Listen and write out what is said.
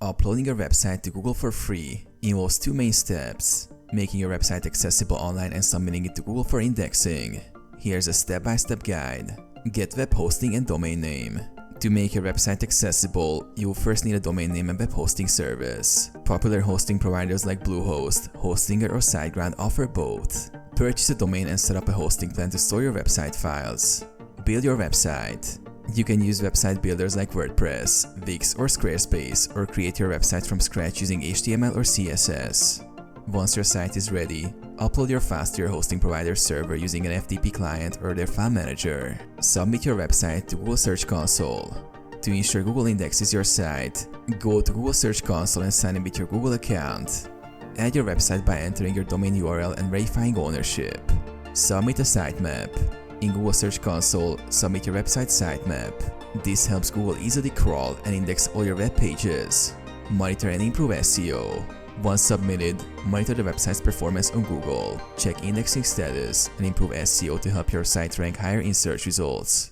Uploading your website to Google for free involves two main steps: making your website accessible online and submitting it to Google for indexing. Here's a step-by-step guide. Get web hosting and domain name. To make your website accessible, you will first need a domain name and web hosting service. Popular hosting providers like Bluehost, Hostinger, or SiteGround offer both. Purchase a domain and set up a hosting plan to store your website files. Build your website. You can use website builders like WordPress, Wix, or Squarespace, or create your website from scratch using HTML or CSS. Once your site is ready, upload your files to your hosting provider's server using an FTP client or their file manager. Submit your website to Google Search Console. To ensure Google indexes your site, go to Google Search Console and sign in with your Google account. Add your website by entering your domain URL and verifying ownership. Submit a sitemap. In Google Search Console, submit your website sitemap. This helps Google easily crawl and index all your web pages. Monitor and improve SEO. Once submitted, monitor the website's performance on Google. Check indexing status and improve SEO to help your site rank higher in search results.